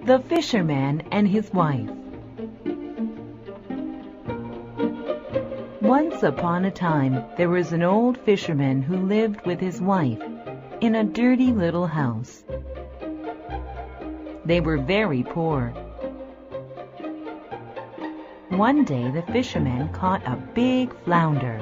The Fisherman and His Wife. Once upon a time, there was an old fisherman who lived with his wife in a dirty little house. They were very poor. One day, the fisherman caught a big flounder.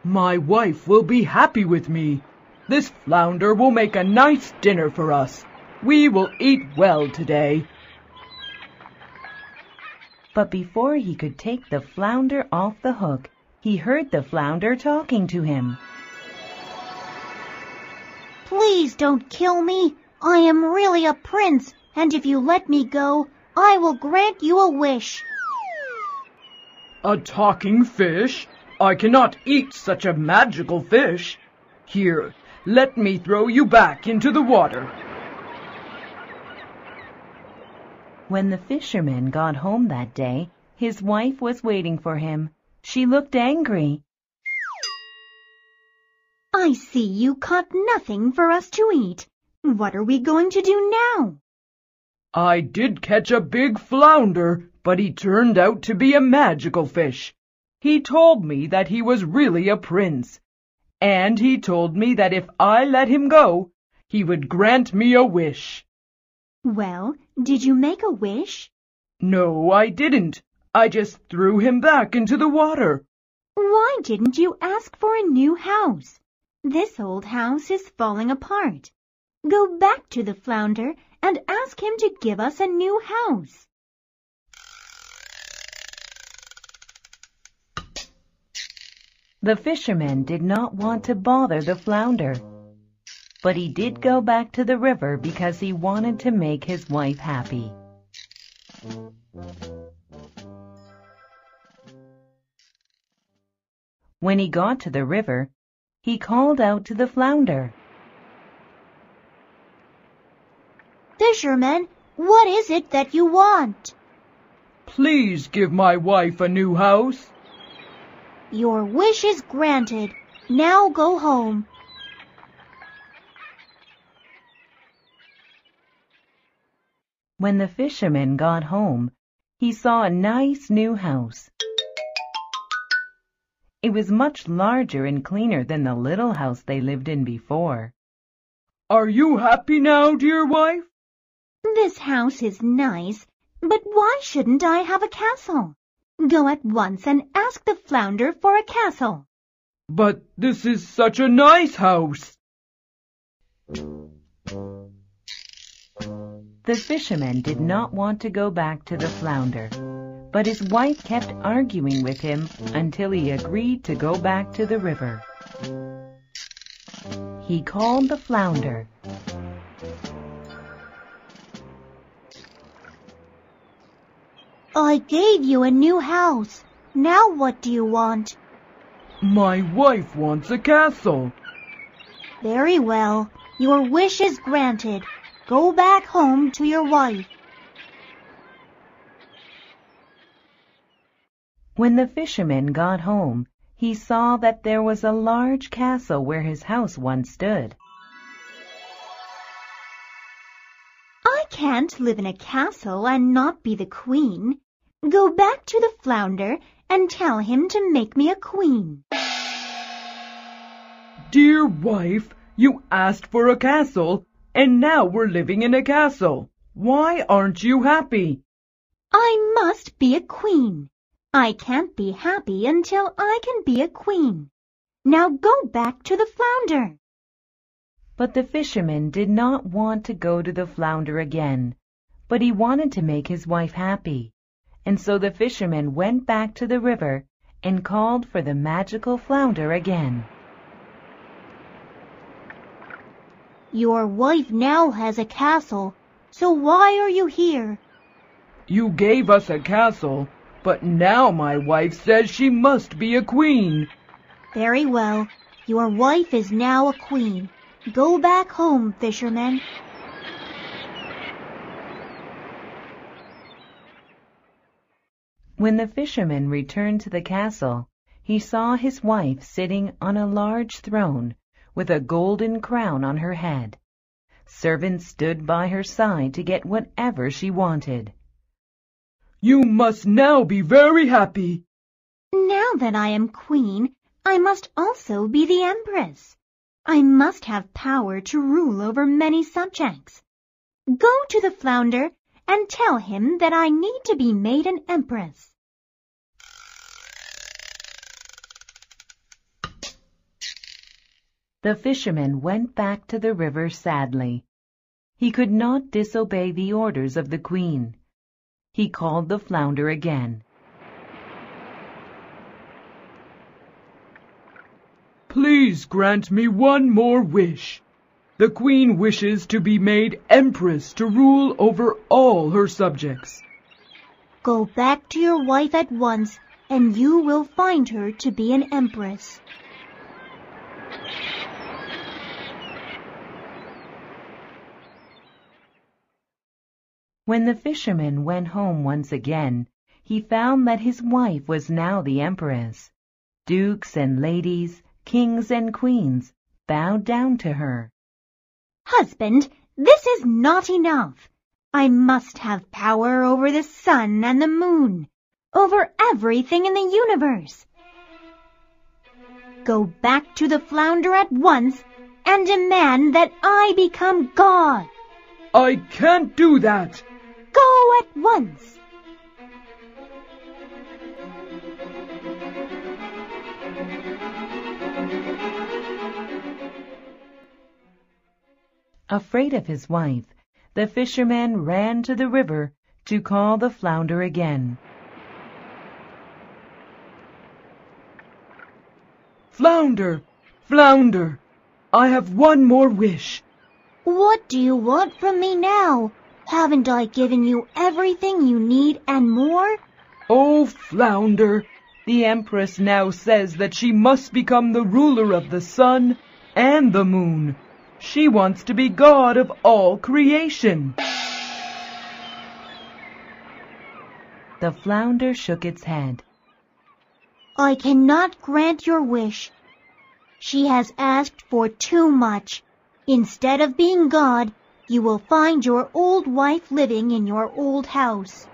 My wife will be happy with me. This flounder will make a nice dinner for us. We will eat well today. But before he could take the flounder off the hook, he heard the flounder talking to him. Please don't kill me. I am really a prince, and if you let me go, I will grant you a wish. A talking fish? I cannot eat such a magical fish. Here, let me throw you back into the water. When the fisherman got home that day, his wife was waiting for him. She looked angry. I see you caught nothing for us to eat. What are we going to do now? I did catch a big flounder, but he turned out to be a magical fish. He told me that he was really a prince, and he told me that if I let him go, he would grant me a wish. Well, did you make a wish? No, I didn't. I just threw him back into the water. Why didn't you ask for a new house? This old house is falling apart. Go back to the flounder and ask him to give us a new house. The fisherman did not want to bother the flounder, but he did go back to the river because he wanted to make his wife happy. When he got to the river, he called out to the flounder. Fisherman, what is it that you want? Please give my wife a new house. Your wish is granted. Now go home. When the fisherman got home, he saw a nice new house. It was much larger and cleaner than the little house they lived in before. Are you happy now, dear wife? This house is nice, but why shouldn't I have a castle? Go at once and ask the flounder for a castle. But this is such a nice house. The fisherman did not want to go back to the flounder, but his wife kept arguing with him until he agreed to go back to the river. He called the flounder. I gave you a new house. Now what do you want? My wife wants a castle. Very well. Your wish is granted. Go back home to your wife. When the fisherman got home, he saw that there was a large castle where his house once stood. I can't live in a castle and not be the queen. Go back to the flounder and tell him to make me a queen. Dear wife, you asked for a castle, and now we're living in a castle. Why aren't you happy? I must be a queen. I can't be happy until I can be a queen. Now go back to the flounder. But the fisherman did not want to go to the flounder again, but he wanted to make his wife happy. And so the fisherman went back to the river and called for the magical flounder again. Your wife now has a castle, so why are you here? You gave us a castle, but now my wife says she must be a queen. Very well. Your wife is now a queen. Go back home, fisherman. When the fisherman returned to the castle, he saw his wife sitting on a large throne with a golden crown on her head. Servants stood by her side to get whatever she wanted. "You must now be very happy." Now that I am queen, I must also be the empress. I must have power to rule over many subjects. Go to the flounder and tell him that I need to be made an empress." The fisherman went back to the river sadly. He could not disobey the orders of the queen. He called the flounder again. "Please grant me one more wish. The queen wishes to be made empress to rule over all her subjects." "Go back to your wife at once, and you will find her to be an empress." When the fisherman went home once again, he found that his wife was now the empress. Dukes and ladies, kings and queens bowed down to her. "Husband, this is not enough. I must have power over the sun and the moon, over everything in the universe. Go back to the flounder at once and demand that I become God." "I can't do that." "Go at once." Afraid of his wife, the fisherman ran to the river to call the flounder again. "Flounder, flounder, I have one more wish." "What do you want from me now? Haven't I given you everything you need and more?" "Oh, flounder, the empress now says that she must become the ruler of the sun and the moon. She wants to be God of all creation." The flounder shook its head. "I cannot grant your wish. She has asked for too much. Instead of being God, you will find your old wife living in your old house."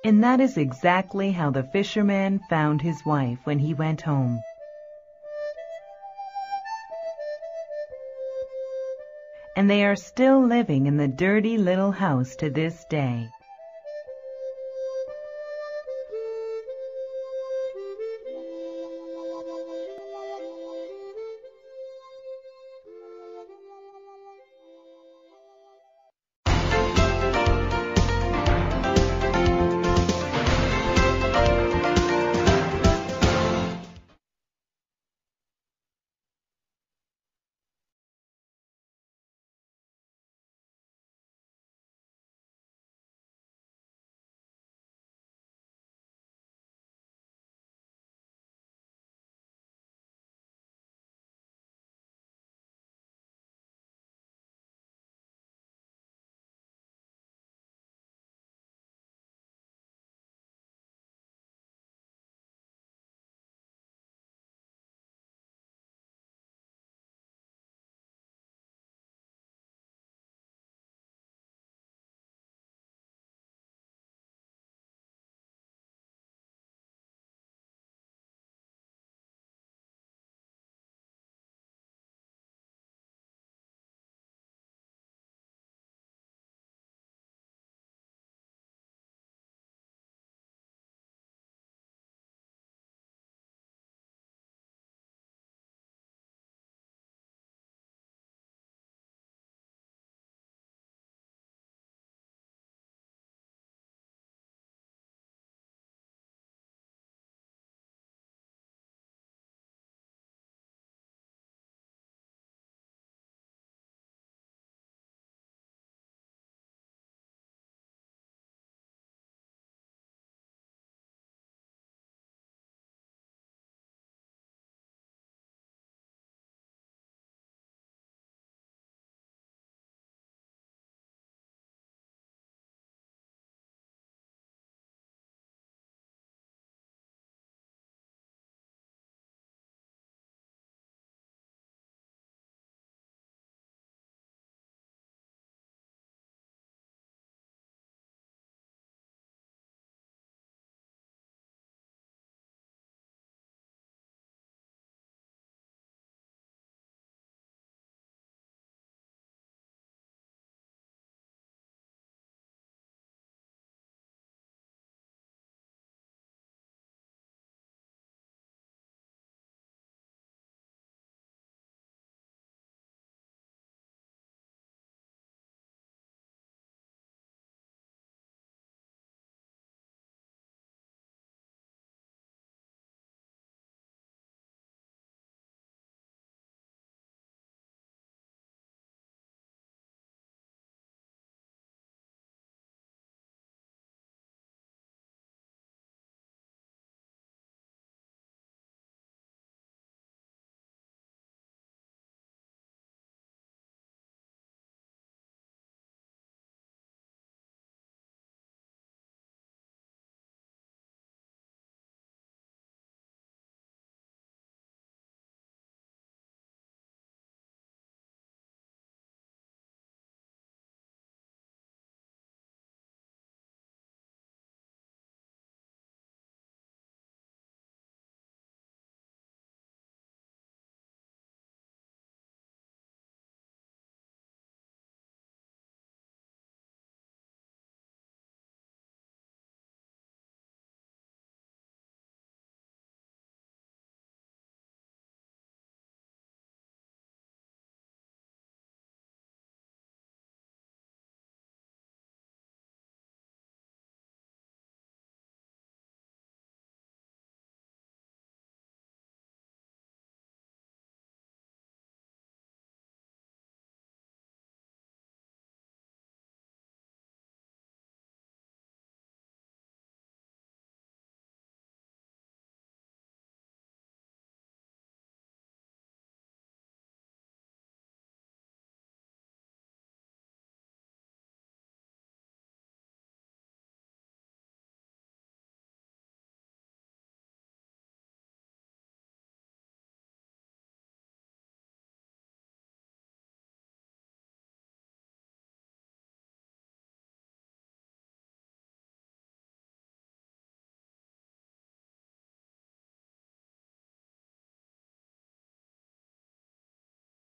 And that is exactly how the fisherman found his wife when he went home. And they are still living in the dirty little house to this day.